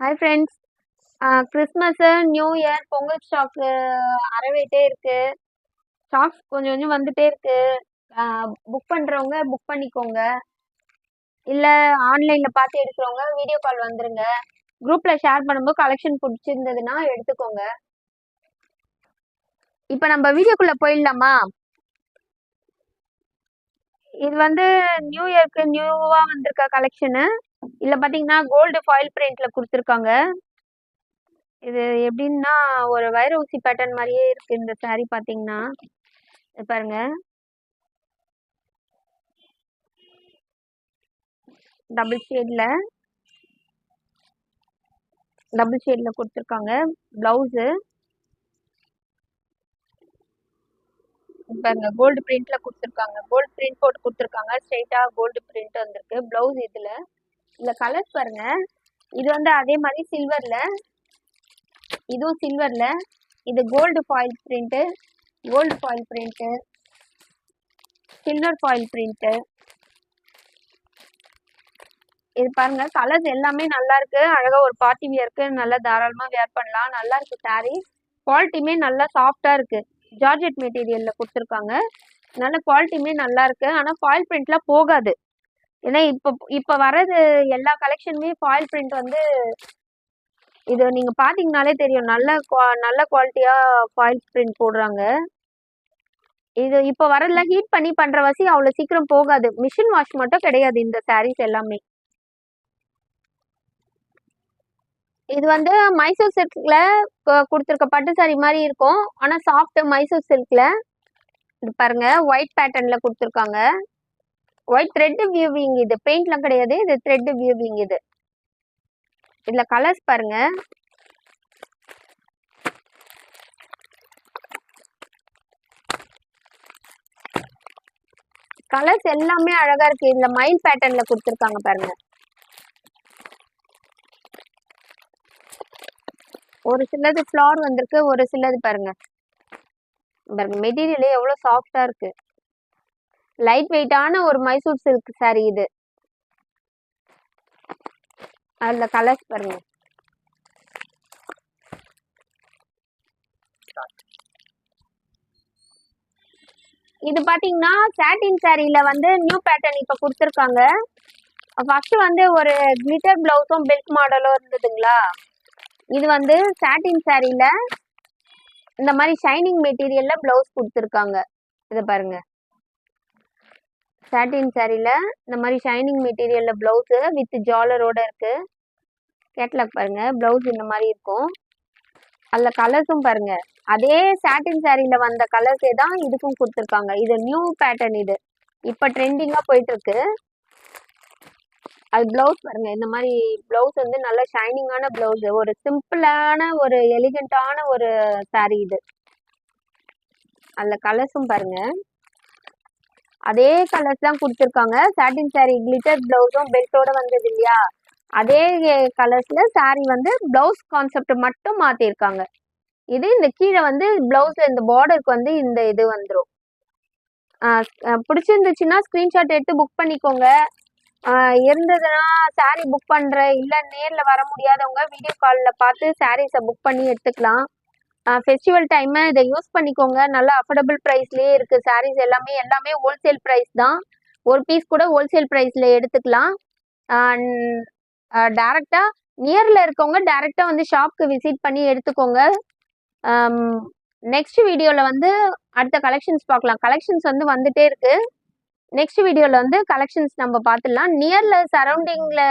Hi friends. Christmas, new year, Pongal stock அறவேட்டே இருக்கு. Stocks கொஞ்சம் கொஞ்சம் வந்துட்டே இருக்கு. புக் பண்ணுறவங்க புக் பண்ணிக்கோங்க. இல்லை ஆன்லைனில் பார்த்து எடுக்கிறவங்க வீடியோ கால் வந்துருங்க. குரூப்பில் ஷேர் பண்ணும்போது கலெக்ஷன் பிடிச்சிருந்ததுன்னா எடுத்துக்கோங்க. இப்போ நம்ம வீடியோக்குள்ளே போயிடலாமா? இது வந்து நியூ இயர்க்கு நியூவாக வந்திருக்க கலெக்ஷனு. இல்லை பார்த்தீங்கன்னா கோல்டு ஃபாயில் பிரிண்டில் கொடுத்துருக்காங்க. இது எப்படின்னா ஒரு வைர ஊசி பேட்டர்ன் மாதிரியே இருக்கு இந்த saree பாத்தீங்கன்னா. இது பாருங்க, டபுள் ஷேட்ல கொடுத்துருக்காங்க. பிளவுஸு பாருங்க, கோல்டு பிரிண்ட்ல கொடுத்துருக்காங்க. கோல்டு பிரிண்ட் போட்டு கொடுத்துருக்காங்க. ஸ்ட்ரைட்டா கோல்டு பிரிண்ட் வந்திருக்கு பிளவுஸ். இதுல கலர்ஸ் பாருங்க. இது வந்து அதே மாதிரி சில்வர்ல, இதுவும் சில்வர்ல. இது gold foil print, gold foil print, silver foil print. இது பாருங்க, கலர்ஸ் எல்லாமே நல்லா இருக்கு. அழகா ஒரு பார்ட்டி வியருக்கு நல்லா தாராளமா வேர் பண்ணலாம். நல்லா இருக்கு சாரீ. குவாலிட்டியுமே நல்லா சாஃப்டா இருக்கு. ஜார்ஜெட் மெட்டீரியல்ல கொடுத்துருக்காங்க. நல்ல குவாலிட்டியுமே நல்லா இருக்கு. ஆனா ஃபாயில் பிரிண்ட்ல போகாது. ஏன்னா இப்ப வர்றது எல்லா கலெக்ஷனுமே ஃபாயில் பிரிண்ட் வந்து இது நீங்க பாத்தீங்கன்னாலே தெரியும். நல்ல குவாலிட்டியா ஃபாயில் பிரிண்ட் போடுறாங்க. இது இப்ப வரதுல ஹீட் பண்ணி பண்ற வசி அவ்வளவு சீக்கிரம் போகாது. மிஷின் வாஷ் மட்டும் கிடையாது இந்த சாரீஸ் எல்லாமே. இது வந்து மைசூர் சில்க்ல கொடுத்துருக்க பட்டு சாரி மாதிரி இருக்கும். ஆனா சாஃப்ட் மைசூர் சில்க்ல. இது பாருங்க, ஒயிட் பேட்டர்ன்ல கொடுத்துருக்காங்க. White thread weaving. இது பெயிண்ட்லாம் கிடையாது, இது த்ரெட் வியூவிங். இதுல கலர்ஸ் பாருங்க. கலர்ஸ் எல்லாமே அழகா இருக்கு. இந்த மயில் பேட்டர்ன்ல கொடுத்துருக்காங்க பாருங்க. ஒரு சிலது ஃப்ளவர் வந்திருக்கு, ஒரு சிலது பாருங்க. மெட்டீரியலே எவ்வளவு சாஃப்டா இருக்கு. லைட் வெயிட்டான ஒரு மைசூர் சில்க் சாரி இது. அதுல கலர்ஸ் பாருங்க. இது பாத்தீங்கன்னா சாட்டின் சாரியில வந்து நியூ பேட்டர்ன் இப்ப கொடுத்துருக்காங்க. ஃபர்ஸ்ட் வந்து ஒரு கிளிட்டர் பிளவுஸும் பெல்ட் மாடலும் இருந்ததுங்களா. இது வந்து சாட்டின் சாரியில இந்த மாதிரி ஷைனிங் மெட்டீரியல்ல பிளவுஸ் கொடுத்துருக்காங்க. இத பாருங்க, சாட்டின் சாரியில இந்த மாதிரி ஷைனிங் மெட்டீரியல்ல பிளவுஸ் வித் ஜாலரோட இருக்கு. கேட்லாக் பாருங்க, பிளவுஸ் இந்த மாதிரி இருக்கும். அதுல கலர்ஸும் பாருங்க, அதே சாட்டின் சாரியில வந்த கலர்ஸே தான் இதுக்கும் கொடுத்துருக்காங்க. இது நியூ பேட்டர்ன். இது இப்ப ட்ரெண்டிங்கா போயிட்டு இருக்கு. அது பிளவுஸ் பாருங்க, இந்த மாதிரி பிளவுஸ் வந்து நல்ல ஷைனிங்கான பிளவுஸ். ஒரு சிம்பிளான ஒரு எலிகண்டான ஒரு சாரி இது. அதுல கலர்ஸும் பாருங்க, அதே கலர்ஸ் தான் கொடுத்துருக்காங்க. சாட்டின் சாரி கிளிட்டர் பிளவுஸும் பெல்ட்டோட வந்தது இல்லையா, அதே கலர்ஸ்ல சாரி வந்து பிளவுஸ் கான்செப்ட் மட்டும் மாத்திருக்காங்க. இது இந்த கீழே வந்து பிளவுஸ்ல இந்த பார்டருக்கு வந்து இந்த இது வந்துடும். பிடிச்சிருந்துச்சுன்னா ஸ்கிரீன்ஷாட் எடுத்து புக் பண்ணிக்கோங்க. இருந்ததுன்னா சாரீ புக் பண்ற, இல்ல நேர்ல வர முடியாதவங்க வீடியோ கால்ல பார்த்து சாரீஸை புக் பண்ணி எடுத்துக்கலாம். ஃபெஸ்டிவல் டைம் இதை யூஸ் பண்ணிக்கோங்க. நல்ல அஃபோர்டபுள் ப்ரைஸ்லேயே இருக்கு சாரீஸ் எல்லாமே ஹோல்சேல் ப்ரைஸ் தான். ஒரு பீஸ் கூட ஹோல்சேல் ப்ரைஸ்ல எடுத்துக்கலாம். டைரக்டா நியர்ல இருக்கவங்க டைரக்டா வந்து ஷாப்க்கு விசிட் பண்ணி எடுத்துக்கோங்க. நெக்ஸ்ட் வீடியோல வந்து அடுத்த கலெக்ஷன்ஸ் பார்க்கலாம். கலெக்ஷன்ஸ் வந்து வந்துட்டே இருக்கு. நெக்ஸ்ட் வீடியோல வந்து கலெக்ஷன்ஸ் நம்ம பார்த்துடலாம். நியர்ல சரௌண்டிங்ல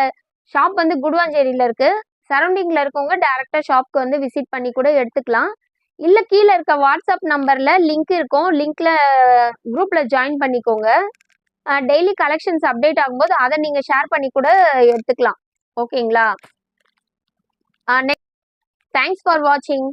ஷாப் வந்து குடுவாஞ்சேரியில இருக்கு. சரௌண்டிங்ல இருக்கவங்க டைரக்டா ஷாப்க்கு வந்து விசிட் பண்ணி கூட எடுத்துக்கலாம். இல்ல கீழே இருக்க வாட்ஸ்அப் நம்பர்ல லிங்க் இருக்கும். லிங்க்ல குரூப்ல ஜாயின் பண்ணிக்கோங்க. டெய்லி கலெக்ஷன்ஸ் அப்டேட் ஆகும்போது அதை நீங்க ஷேர் பண்ணி கூட எடுத்துக்கலாம். ஓகேங்களா? தேங்க்ஸ் ஃபார் வாட்சிங்.